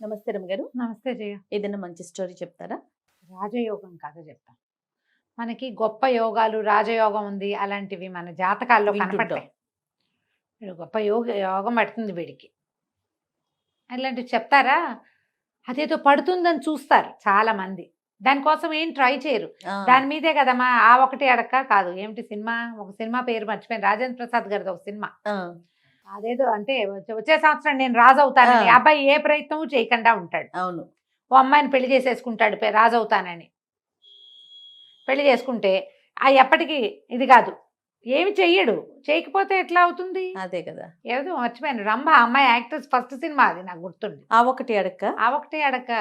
నమస్తే రమ్మగారు. నమస్తే జయ. ఏదైనా మంచి స్టోరీ చెప్తారా? రాజయోగం కథ చెప్తాను. మనకి గొప్ప యోగాలు, రాజయోగం ఉంది అలాంటివి మన జాతకాల్లో వింటుంటాం. కనపడతాయి. వీడు గొప్ప యోగం పడుతుంది వీడికి అలాంటివి చెప్తారా? అదేదో పడుతుందని చూస్తారు చాలా మంది, దానికోసం ఏం ట్రై చేయరు. దాని మీదే కదమ్మా ఆ ఒకటి అడక్క కాదు ఏమిటి సినిమా, ఒక సినిమా పేరు మర్చిపోయాను, రాజేంద్ర ప్రసాద్ గారిది ఒక సినిమా. అదేదో అంటే వచ్చే సంవత్సరం నేను రాజు అవుతానని అబ్బాయి ఏ ప్రయత్నం చేయకుండా ఉంటాడు. అవును. ఓ అమ్మాయిని పెళ్లి చేసేసుకుంటాడు రాజు అవుతానని. పెళ్లి చేసుకుంటే ఎప్పటికీ ఇది కాదు, ఏమి చెయ్యడు. చేయకపోతే ఎట్లా అవుతుంది? అదే కదా. ఏదో మర్చిపోయాను, రంభ అమ్మాయి యాక్ట్రెస్ ఫస్ట్ సినిమా అది నాకు గుర్తుంది. ఆ ఒకటి అడక్క. ఆ ఒకటే అడక్క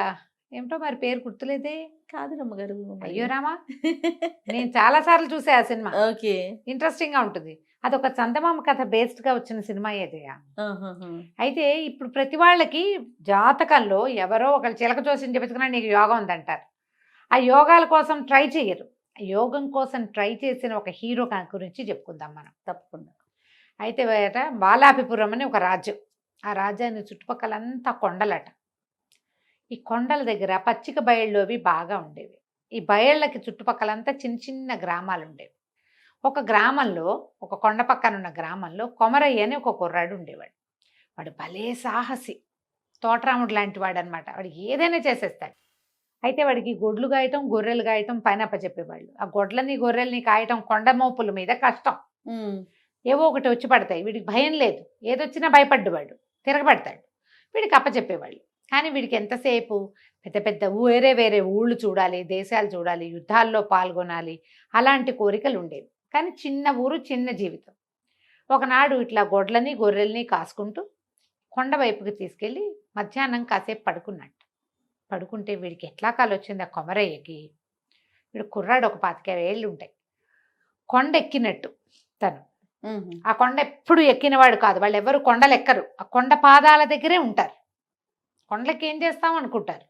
ఏమిటో మరి పేరు గుర్తులేదే. కాదు రమ్మగారు. అయ్యో రామా, నేను చాలా సార్లు చూసా ఆ సినిమా. ఓకే. ఇంట్రెస్టింగ్ గా ఉంటుంది. అదొక చందమామ కథ బేస్డ్ గా వచ్చిన సినిమా ఏదయ్యా. అయితే ఇప్పుడు ప్రతి వాళ్ళకి జాతకంలో ఎవరో ఒకళ్ళు చిలక జోస్యం చెప్పుకున్నా నీకు యోగం ఉందంటారు. ఆ యోగాల కోసం ట్రై చేయరు. యోగం కోసం ట్రై చేసిన ఒక హీరో గురించి చెప్పుకుందాం మనం. తప్పకుండా. అయితే బాలాపిపురం అని ఒక రాజ్యం. ఆ రాజ్యాన్ని చుట్టుపక్కలంతా కొండలట. ఈ కొండల దగ్గర పచ్చిక బయళ్ళవి బాగా ఉండేవి. ఈ బయళ్ళకి చుట్టుపక్కలంతా చిన్న చిన్న గ్రామాలు ఉండేవి. ఒక గ్రామంలో, ఒక కొండ పక్కన ఉన్న గ్రామంలో కొమరయ్య అని ఒక కుర్రాడు ఉండేవాడు. వాడు భలే సాహసి, తోటరాముడు లాంటి వాడు అనమాట. వాడు ఏదైనా చేసేస్తాడు. అయితే వాడికి గొడ్లు గాయటం, గొర్రెలు గాయటం పైన చెప్పేవాళ్ళు. ఆ గొడ్లని గొర్రెల్ని కాయటం కొండ మోపుల మీద కష్టం. ఏవో ఒకటి వచ్చి పడతాయి. వీడికి భయం లేదు, ఏదొచ్చినా భయపడ్డవాడు, తిరగబడతాడు. వీడికి అప్పచెప్పేవాళ్ళు. కానీ వీడికి ఎంతసేపు పెద్ద పెద్ద వేరే వేరే ఊళ్ళు చూడాలి, దేశాలు చూడాలి, యుద్ధాల్లో పాల్గొనాలి, అలాంటి కోరికలు ఉండేవి. కానీ చిన్న ఊరు, చిన్న జీవితం. ఒకనాడు ఇట్లా గొడ్లని గొర్రెల్ని కాసుకుంటూ కొండ వైపుకి తీసుకెళ్ళి మధ్యాహ్నం కాసేపు పడుకున్నట్టు. పడుకుంటే వీడికి ఎట్లా కాలు వచ్చింది ఆ కొమరయ్యకి. వీడు కుర్రాడు, ఒక 25 ఏళ్ళు ఉంటాయి. కొండ ఎక్కినట్టు తను. ఆ కొండ ఎప్పుడు ఎక్కినవాడు కాదు. వాళ్ళు ఎవరు కొండలు ఎక్కరు, ఆ కొండ పాదాల దగ్గరే ఉంటారు. కొండలకి ఏం చేస్తాం అనుకుంటారు.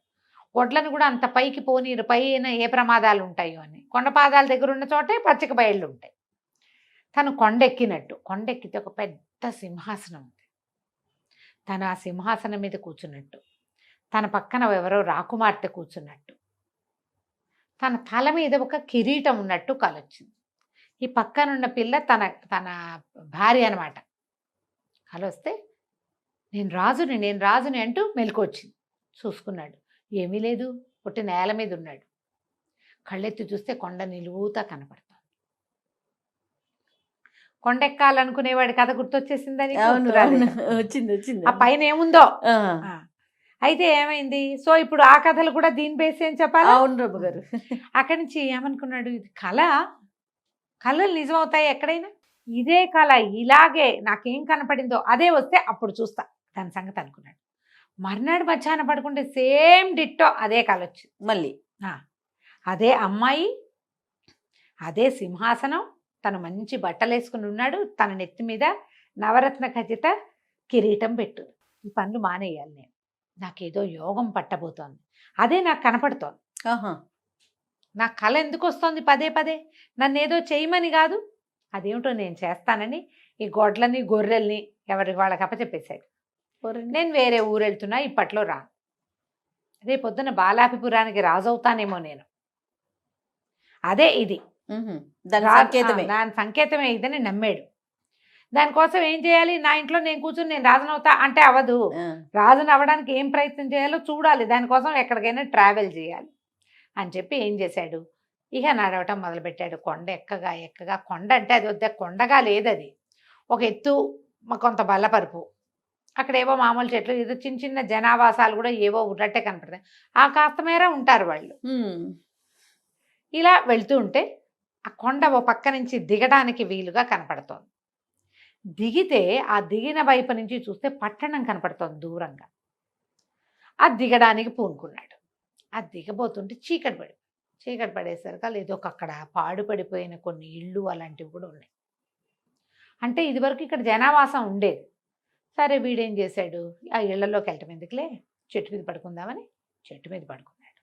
గొడ్లను కూడా అంత పైకి పోనీరు, పైన ఏ ప్రమాదాలు ఉంటాయో అని. కొండ పాదాల దగ్గర ఉన్న చోటే పచ్చిక బయళ్ళు ఉంటాయి. తను కొండెక్కినట్టు, కొండెక్కితే ఒక పెద్ద సింహాసనం ఉంది. తను ఆ సింహాసనం మీద కూర్చున్నట్టు, తన పక్కన ఎవరో రాకుమార్తె కూర్చున్నట్టు, తన తల మీద ఒక కిరీటం ఉన్నట్టు కలొచ్చింది. ఈ పక్కనున్న పిల్ల తన తన భార్య అనమాట. కలొస్తే నేను రాజుని అంటూ మెలకువచ్చింది. చూసుకున్నాడు, ఏమీ లేదు, పుట్టి నేల మీద ఉన్నాడు. కళ్ళెత్తి చూస్తే కొండ నిలువుతా కనపడుతుంది. కొండెక్కాలనుకునేవాడి కథ గుర్తొచ్చేసిందని వచ్చింది. ఆ పైన ఏముందో. అయితే ఏమైంది? సో ఇప్పుడు ఆ కథలు కూడా దీని బేస్ ఏం చెప్పాలి? అవును రమ్మ గారు. అక్కడి నుంచి ఏమనుకున్నాడు, ఇది కళలు నిజమవుతాయి ఎక్కడైనా. ఇదే కళ ఇలాగే నాకేం కనపడిందో అదే వస్తే అప్పుడు చూస్తా దాని సంగతి అనుకున్నాడు. మర్నాడు మధ్యాహ్నం పడుకుంటే సేమ్ డిట్టో అదే కళ వచ్చింది మళ్ళీ. అదే అమ్మాయి, అదే సింహాసనం, తను మంచి బట్టలు వేసుకుని ఉన్నాడు, తన నెత్తి మీద నవరత్న ఖచ్చిత కిరీటం పెట్టు. ఈ పనులు మానేయాలి నేను, నాకేదో యోగం పట్టబోతోంది, అదే నాకు కనపడుతోంది. నా కళ ఎందుకు వస్తుంది పదే పదే? నన్ను ఏదో చేయమని కాదు, అదేమిటో నేను చేస్తానని ఈ గొడ్లని గొర్రెల్ని ఎవరికి వాళ్ళకి అప్పచెప్పేశాడు. నేను వేరే ఊరు వెళ్తున్నా, ఇప్పట్లో రా, రేపొద్దున బాలాపిపురానికి రాజవుతానేమో నేను. అదే ఇది దాని సంకేతమే ఇదని నమ్మాడు. దానికోసం ఏం చేయాలి? నా ఇంట్లో నేను కూర్చుని నేను రాజునవుతా అంటే అవ్వదు. రాజుని అవ్వడానికి ఏం ప్రయత్నం చేయాలో చూడాలి, దానికోసం ఎక్కడికైనా ట్రావెల్ చేయాలి అని చెప్పి ఏం చేశాడు, ఇక నడవటం మొదలుపెట్టాడు. కొండ ఎక్కగా కొండ అంటే అది వద్ద కొండగా లేదు, అది ఒక ఎత్తు, కొంత బల్లపరుపు, అక్కడ ఏవో మామూలు చెట్లు, ఏదో చిన్న చిన్న జనావాసాలు కూడా ఏవో ఉన్నట్టే కనపడతాయి. ఆ కాస్త మేర ఉంటారు వాళ్ళు. ఇలా వెళ్తూ ఉంటే ఆ కొండ ఓ పక్క నుంచి దిగడానికి వీలుగా కనపడుతోంది. దిగితే ఆ దిగిన వైపు నుంచి చూస్తే పట్టణం కనపడుతోంది దూరంగా. ఆ దిగడానికి పూనుకున్నాడు. ఆ దిగబోతుంటే చీకటి పడేసరికి లేదు, అక్కడ పాడుపడిపోయిన కొన్ని ఇళ్ళు అలాంటివి కూడా ఉన్నాయి. అంటే ఇదివరకు ఇక్కడ జనావాసం ఉండేది. సరే వీడేం చేశాడు, ఆ ఇళ్లలోకి వెళ్ళటం ఎందుకులే, చెట్టు మీద పడుకుందామని చెట్టు మీద పడుకున్నాడు.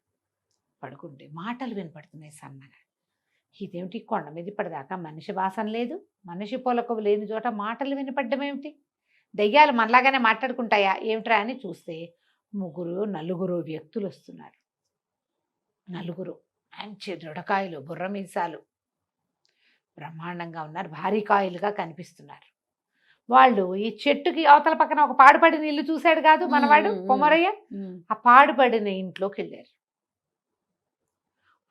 పడుకుంటే మాటలు వినపడుతున్నాయి సన్నగా. ఇదేమిటి, కొండ మీద ఇప్పటిదాకా మనిషి వాసన లేదు, మనిషి పొలకవు లేని చోట మాటలు వినపడ్డం ఏమిటి? దెయ్యాలు మనలాగానే మాట్లాడుకుంటాయా ఏమిట్రా అని చూస్తే నలుగురు వ్యక్తులు వస్తున్నారు. నలుగురు మంచి దృఢకాయలు, బుర్ర మీసాలు, బ్రహ్మాండంగా ఉన్నారు, భారీ కాయలుగా కనిపిస్తున్నారు. వాళ్ళు ఈ చెట్టుకి అవతల పక్కన ఒక పాడుపడిన ఇల్లు చూశాడు కాదు మనవాడు కొమరయ్య, ఆ పాడుపడిన ఇంట్లోకి వెళ్ళారు.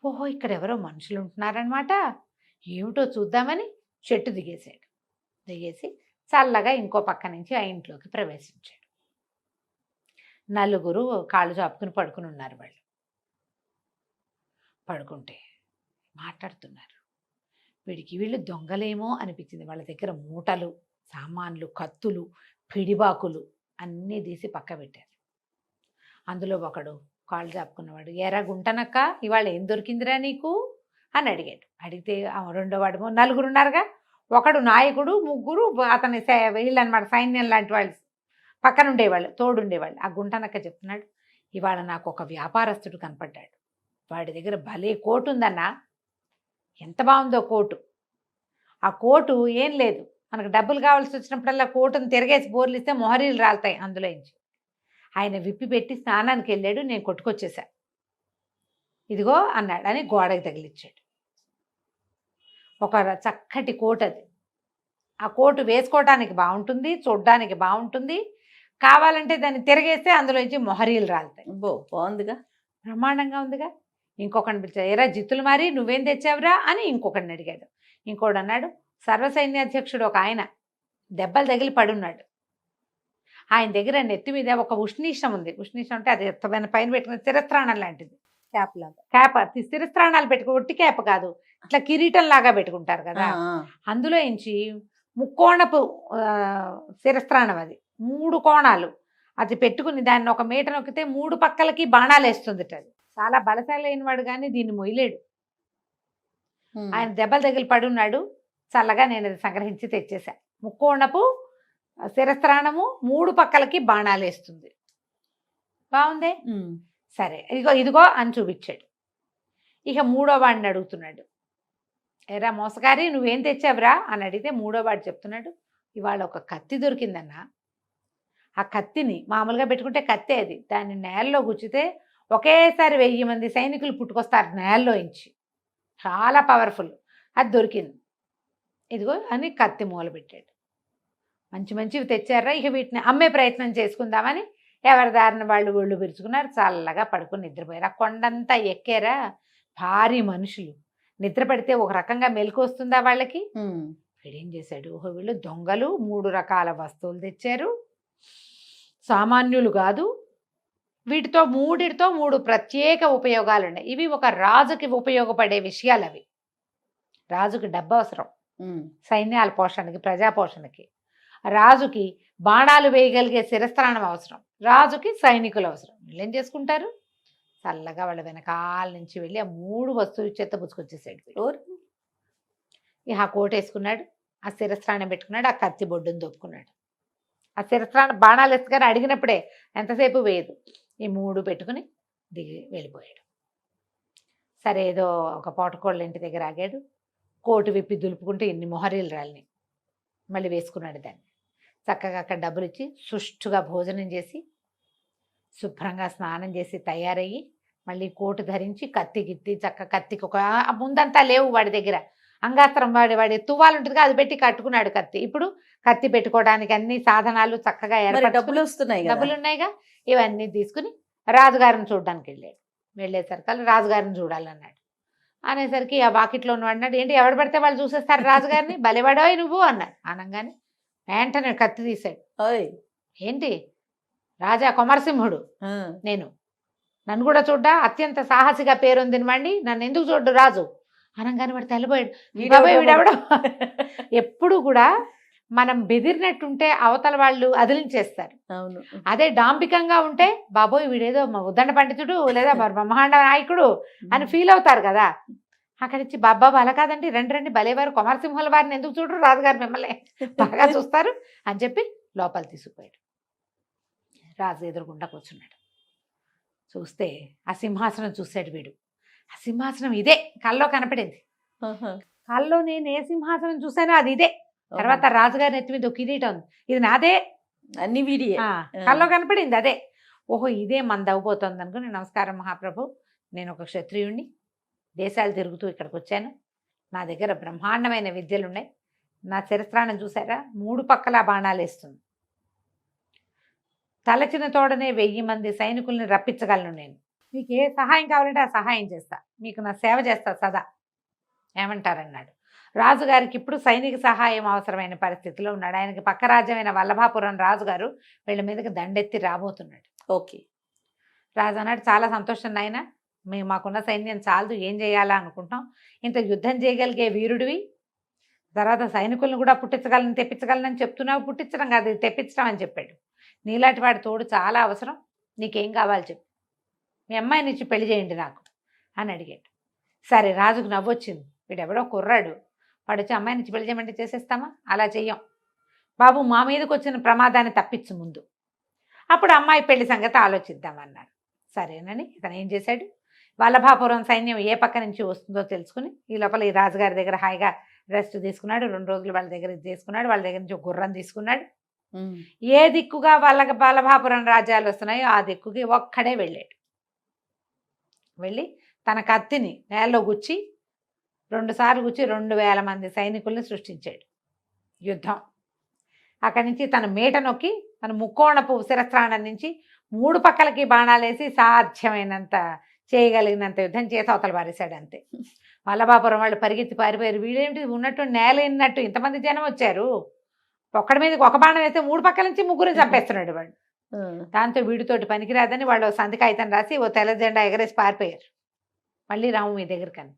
ఓహో, ఇక్కడ ఎవరో మనుషులు ఉంటున్నారనమాట, ఏమిటో చూద్దామని చెట్టు దిగేశాడు. దిగేసి చల్లగా ఇంకో పక్క నుంచి ఆ ఇంట్లోకి ప్రవేశించాడు. నలుగురు కాళ్ళు చాపుకుని పడుకుని ఉన్నారు. వాళ్ళు పడుకుంటే మాట్లాడుతున్నారు. వీళ్ళు దొంగలేమో అనిపించింది. వాళ్ళ దగ్గర మూటలు, సామాన్లు, కత్తులు, పిడిబాకులు అన్నీ తీసి పక్క పెట్టారు. అందులో ఒకడు కాళ్ళు చాపుకున్నవాడు, ఎరా గుంటనక్క, ఇవాళ ఏం దొరికిందిరా నీకు అని అడిగాడు. అడిగితే రెండో వాడు, నలుగురు ఉన్నారుగా, ఒకడు నాయకుడు, ముగ్గురు అతని వీళ్ళు అనమాట, సైన్యం లాంటి వాళ్ళు పక్కన ఉండేవాళ్ళు, తోడుండేవాళ్ళు. ఆ గుంటనక్క చెప్తున్నాడు, ఇవాళ నాకు ఒక వ్యాపారస్తుడు కనపడ్డాడు. వాడి దగ్గర భలే కోటు ఉందన్నా, ఎంత బాగుందో కోటు. ఆ కోటు ఏం లేదు, మనకు డబ్బులు కావాల్సి వచ్చినప్పుడల్లా కోటును తిరగేసి బోర్లు ఇస్తే మొహరీలు రాలుతాయి అందులో నుంచి. ఆయన విప్పి పెట్టి స్నానానికి వెళ్ళాడు, నేను కొట్టుకొచ్చేసా, ఇదిగో అన్నాడు అని గోడకి తగిలిచ్చాడు. ఒక చక్కటి కోటు అది. ఆ కోటు వేసుకోవడానికి బాగుంటుంది, చూడ్డానికి బాగుంటుంది, కావాలంటే దాన్ని తిరగేస్తే అందులో నుంచి మొహరీలు రాలుతాయి. బాగుందిగా, బ్రహ్మాండంగా ఉందిగా. ఇంకొకటి పిలిచాడు, ఎరా జిత్తులు మారి నువ్వేం తెచ్చావురా అని ఇంకొకడిని అడిగాడు. ఇంకోడు అన్నాడు, సర్వసైన్యాధ్యక్షుడు ఒక ఆయన దెబ్బలు తగిలి పడున్నాడు, ఆయన దగ్గర నెత్తి మీద ఒక ఉష్ణీషం ఉంది. ఉష్ణీషం అంటే అది పైన పెట్టుకున్న శిరస్త్రాణం లాంటిది, క్యాప్ లాగా. క్యాప్, శిరస్త్రాణాలు పెట్టుకో, ఒట్టి క్యాప్ కాదు, ఇట్లా కిరీటం లాగా పెట్టుకుంటారు కదా, అందులో నుంచి ముక్కోణపు శిరస్త్రాణం, అది 3 కోణాలు, అది పెట్టుకుని దాన్ని ఒక మీట నొక్కితే 3 పక్కలకి బాణాలు వేస్తుంది. అది చాలా బలశాలైన వాడు, కానీ దీన్ని మొయ్యలేడు. ఆయన దెబ్బలు తగిలి పడున్నాడు, చల్లగా నేను అది సంగ్రహించి తెచ్చేసా. ముక్కోణపు శిరస్త్రాణము, 3 పక్కలకి బాణాలు వేస్తుంది. బాగుందే, సరే ఇదిగో అని చూపించాడు. ఇక మూడో వాడిని అడుగుతున్నాడు, ఎరా మోసగారి నువ్వేం తెచ్చావురా అని అడిగితే మూడో వాడు చెప్తున్నాడు, ఇవాళ ఒక కత్తి దొరికిందన్నా. ఆ కత్తిని మామూలుగా పెట్టుకుంటే కత్తే, అది దాన్ని నేలలో గుచ్చితే ఒకేసారి 1000 మంది సైనికులు పుట్టుకొస్తారు నేలలో ఇంచి, చాలా పవర్ఫుల్, అది దొరికింది, ఇదిగో అని కత్తి మూల పెట్టాడు. మంచివి తెచ్చారా, ఇక వీటిని అమ్మే ప్రయత్నం చేసుకుందామని ఎవరి దారిన వాళ్ళు ఒళ్ళు విరుచుకున్నారు, చల్లగా పడుకుని నిద్రపోయారు. ఆ కొండంతా ఎక్కారా, భారీ మనుషులు, నిద్ర పడితే ఒక రకంగా మెలకు వస్తుందా వాళ్ళకి. వీడేం చేశాడు, ఓహో వీళ్ళు దొంగలు, 3 రకాల వస్తువులు తెచ్చారు, సామాన్యులు కాదు, వీటితో 3 ప్రత్యేక ఉపయోగాలు ఉన్నాయి. ఇవి ఒక రాజుకి ఉపయోగపడే విషయాలు. అవి రాజుకి డబ్బు అవసరం, సైన్యాల పోషణకి, ప్రజా పోషణకి. రాజుకి బాణాలు వేయగలిగే శిరస్త్రాణం అవసరం, రాజుకి సైనికులు అవసరం. వీళ్ళు ఏం చేసుకుంటారు, చల్లగా వాళ్ళ వెనకాల నుంచి వెళ్ళి ఆ 3 వస్తువులు చెత్త పుచ్చుకొచ్చేసాడు. ఇక ఆ కోట వేసుకున్నాడు, ఆ శిరస్త్రాణం పెట్టుకున్నాడు, ఆ కత్తి బొడ్డును దొప్పుకున్నాడు. ఆ శిరస్త్రాణం బాణాలు వేసుకొని అడిగినప్పుడే ఎంతసేపు వేయదు, ఈ 3 పెట్టుకుని దిగి వెళ్ళిపోయాడు. సరే ఏదో ఒక పోటకోళ్ళ ఇంటి దగ్గర ఆగాడు, కోటు విప్పి దులుపుకుంటూ ఇన్ని మొహరీలు రాలిని మళ్ళీ వేసుకున్నాడు. దాన్ని చక్కగా అక్కడ డబ్బులు ఇచ్చి సుష్టుగా భోజనం చేసి శుభ్రంగా స్నానం చేసి తయారయ్యి మళ్ళీ కోటు ధరించి కత్తి గిత్తి కత్తికి ఒక ముందంతా లేవు వాడి దగ్గర, అంగాస్త్రం వాడి తువ్వాలు ఉంటుంది అది పెట్టి కట్టుకున్నాడు కత్తి. ఇప్పుడు కత్తి పెట్టుకోవడానికి అన్ని సాధనాలు చక్కగా డబ్బులు వస్తున్నాయి, డబ్బులు ఉన్నాయిగా, ఇవన్నీ తీసుకుని రాజుగారిని చూడడానికి వెళ్ళేసరికి రాజుగారిని చూడాలన్నాడు. అనేసరికి ఆ వాకిట్లో ఉన్న అన్నాడు, ఏంటి ఎవడు పడితే వాళ్ళు చూసేస్తారు రాజుగారిని, బలివాడోయ్ నువ్వు అన్నాడు. అనగానే వెంటనే కత్తి తీశాడు. ఏంటి రాజా కొమరసింహుడు నేను, నన్ను కూడా చూడ్డా, అత్యంత సాహసిగా పేరొందిన వాడిని నన్ను ఎందుకు చూడ్డు రాజు అనగానే వాడు తెల్లబోయాడు. వీడెవడో ఎప్పుడు కూడా మనం బెదిరినట్టుంటే అవతల వాళ్ళు అదిలించేస్తారు. అవును, అదే డాంబికంగా ఉంటే బాబోయ్ వీడేదో ఉద్దండ పండితుడు లేదా బ్రహ్మాండ నాయకుడు అని ఫీల్ అవుతారు కదా. అక్కడి నుంచి బాబా అలా కాదండి, రండి భలేవారు కొమరసింహుల వారిని ఎందుకు చూడరు, రాజుగారు మిమ్మల్ని బాగా చూస్తారు అని చెప్పి లోపల తీసుకుపోయాడు. రాజు ఎదురుగుండా కూర్చున్నాడు. చూస్తే ఆ సింహాసనం చూశాడు వీడు. ఆ సింహాసనం ఇదే కల్లో కనపడింది. కల్లో నేను ఏ సింహాసనం చూసానో అది ఇదే. తర్వాత రాజుగారి నెత్తి మీద ఒక కిరీటం ఉంది, ఇది నాదే, అన్ని వీడియో కల్లో కనపడింది అదే. ఓహో ఇదే మంది అవ్వబోతోంది అనుకుని, నమస్కారం మహాప్రభు, నేను ఒక క్షత్రియుణ్ణి, దేశాలు తిరుగుతూ ఇక్కడికి వచ్చాను, నా దగ్గర బ్రహ్మాండమైన విద్యలు ఉన్నాయి, నా చరిత్రాన్ని చూసారా 3 పక్కల బాణాలు వేస్తుంది, తలచిన తోడనే 1000 మంది సైనికుల్ని రప్పించగలను నేను, మీకు ఏ సహాయం కావాలంటే ఆ సహాయం చేస్తా, మీకు నా సేవ చేస్తా సదా, ఏమంటారన్నాడు. రాజుగారికి ఇప్పుడు సైనిక సహాయం అవసరమైన పరిస్థితిలో ఉన్నాడు. ఆయనకి పక్క రాజ్యమైన వల్లభాపురం రాజుగారు వీళ్ళ మీదకి దండెత్తి రాబోతున్నాడు. ఓకే. రాజు అన్నాడు, చాలా సంతోషం నాయన, మేము మాకున్న సైన్యం చాలదు, ఏం చేయాలా అనుకుంటాం, ఇంత యుద్ధం చేయగలిగే వీరుడివి, తర్వాత సైనికులను కూడా తెప్పించగలనని చెప్తున్నావు, పుట్టించడం కాదు ఇది తెప్పించడం అని చెప్పాడు. నీలాంటి వాడి తోడు చాలా అవసరం, నీకేం కావాలి చెప్పు, మీ అమ్మాయిని ఇచ్చి పెళ్లి చేయండి నాకు అని అడిగాడు. సరే, రాజుకు నవ్వొచ్చింది, వీడెవడో కుర్రాడు, వాడు వచ్చి అమ్మాయిని ఇచ్చి పెళ్లి చేయమంటే చేసేస్తామా, అలా చెయ్యం బాబు, మా మీదకి వచ్చిన ప్రమాదాన్ని తప్పించు ముందు, అప్పుడు అమ్మాయి పెళ్లి సంగతి ఆలోచిద్దామన్నాడు. సరేనని ఇతను ఏం చేశాడు, వల్లభాపురం సైన్యం ఏ పక్క నుంచి వస్తుందో తెలుసుకుని ఈ లోపల ఈ రాజుగారి దగ్గర హాయిగా రెస్ట్ తీసుకున్నాడు. 2 రోజులు వాళ్ళ దగ్గర తీసుకున్నాడు. వాళ్ళ దగ్గర నుంచి ఒక గుర్రం తీసుకున్నాడు. ఏ దిక్కుగా వల్లభాపురం రాజ్యాలు వస్తున్నాయో ఆ దిక్కుకి ఒక్కడే వెళ్ళాడు. వెళ్ళి తన కత్తిని నేలలో గుచ్చి 2 సార్లు గుచ్చి 2000 మంది సైనికుల్ని సృష్టించాడు. యుద్ధం అక్కడి నుంచి తన మీట నొక్కి తన ముక్కోణపు శిరస్త్రాణం నుంచి 3 పక్కలకి బాణాలేసి సాధ్యమైనంత చేయగలిగినంత యుద్ధం చేసి అవతల పారేశాడు. అంతే. వల్లభాపురం వాళ్ళు పరిగెత్తి పారిపోయారు. వీడేమిటి ఉన్నట్టు నేల ఇన్నట్టు ఇంతమంది జనం వచ్చారు, ఒక్కడి మీదకి ఒక బాణం వేస్తే 3 పక్కల నుంచి 3 చంపేస్తున్నాడు వాడు. దాంతో వీడితోటి పనికిరాదని వాళ్ళు సంతకాయితం రాసి ఓ తెల్ల జెండా ఎగరేసి పారిపోయారు. మళ్ళీ రాము మీ దగ్గరకని.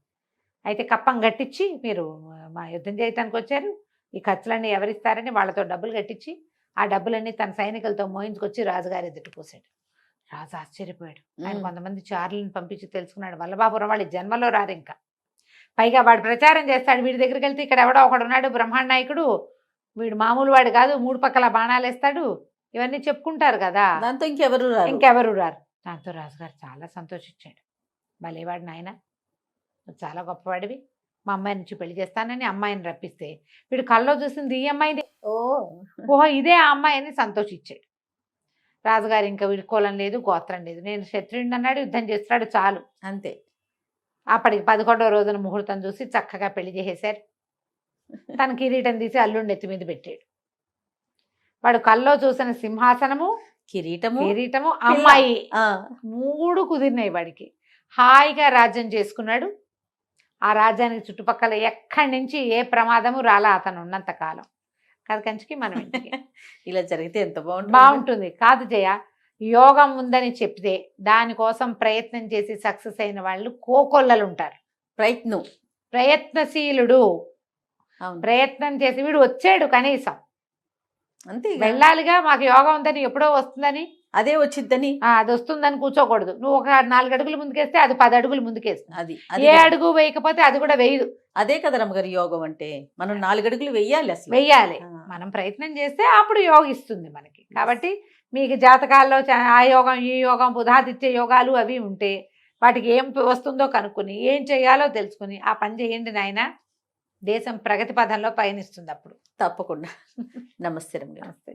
అయితే కప్పం కట్టించి, మీరు మా యుద్ధం చేయటానికి వచ్చారు, ఈ ఖర్చులన్నీ ఎవరిస్తారని వాళ్ళతో డబ్బులు కట్టించి ఆ డబ్బులన్నీ తన సైనికులతో మోయించుకొచ్చి రాజుగారి ఎదుటి పోసాడు. రాజు ఆశ్చర్యపోయాడు. ఆయన కొంతమంది చారులను పంపించి తెలుసుకున్నాడు, వల్లభాపురం వాళ్ళు జన్మలో రారు ఇంకా, పైగా వాడు ప్రచారం చేస్తాడు, వీడి దగ్గరికి వెళ్తే ఇక్కడ ఎవడో ఒకడు ఉన్నాడు బ్రహ్మాండ నాయకుడు, వీడు మామూలు వాడు కాదు, 3 పక్కల బాణాలు వేస్తాడు, ఇవన్నీ చెప్పుకుంటారు కదా, దాంతో ఇంకెవరు రారు. దాంతో రాజుగారు చాలా సంతోషించాడు. భలేవాడు నాయన, చాలా గొప్పవాడివి, మా అమ్మాయి నుంచి పెళ్లి చేస్తానని అమ్మాయిని రప్పిస్తే వీడు కల్లో చూసింది ఈ అమ్మాయిని, ఓహో ఇదే ఆ అమ్మాయి అని సంతోషించాడు. రాజుగారు ఇంకా వీడి కులం లేదు గోత్రం లేదు, నేను క్షత్రియుడిని అన్నాడు, యుద్ధం చేస్తాడు చాలు అంతే. అప్పటికి 11వ రోజున ముహూర్తం చూసి చక్కగా పెళ్లి చేసేశారు. తన కిరీటం తీసి అల్లుడిని ఎత్తి మీద పెట్టాడు. వాడు కల్లో చూసిన సింహాసనము, కిరీటము అమ్మాయి 3 కుదిరినాయి వాడికి. హాయిగా రాజ్యం చేసుకున్నాడు. ఆ రాజ్యానికి చుట్టుపక్కల ఎక్కడి నుంచి ఏ ప్రమాదము రాలా అతను ఉన్నంత కాలం. కథ కంచికి మనం ఇంటికి. ఇలా జరిగితే ఎంత బాగుంటుంది కాదు జయ. యోగం ఉందని చెప్తే దానికోసం ప్రయత్నం చేసి సక్సెస్ అయిన వాళ్ళు కోకొల్లలు ఉంటారు. ప్రయత్నశీలుడు, ప్రయత్నం చేసి వీడు వచ్చాడు కనీసం, అంతే వెళ్ళాలిగా, మాకు యోగం ఉందని ఎప్పుడో వస్తుందని అదే వచ్చిద్దని అది వస్తుందని కూర్చోకూడదు. నువ్వు ఒక 4 అడుగులు ముందుకేస్తే అది 10 అడుగులు ముందుకేస్తుంది. అది ఏ అడుగు వేయకపోతే అది కూడా వేయదు. అదే కదా రమ్మగారి యోగం అంటే, మనం 4 అడుగులు వెయ్యాలి, అసలు వెయ్యాలి. మనం ప్రయత్నం చేస్తే అప్పుడు యోగిస్తుంది మనకి. కాబట్టి మీకు జాతకాల్లో ఆ యోగం ఈ యోగం బుధాదిత్య యోగాలు అవి ఉంటే వాటికి ఏం వస్తుందో కనుక్కుని ఏం చేయాలో తెలుసుకుని ఆ పని చేయండి నాయన, దేశం ప్రగతి పథంలో పయనిస్తుంది అప్పుడు. తప్పకుండా. నమస్తే. నమస్తే.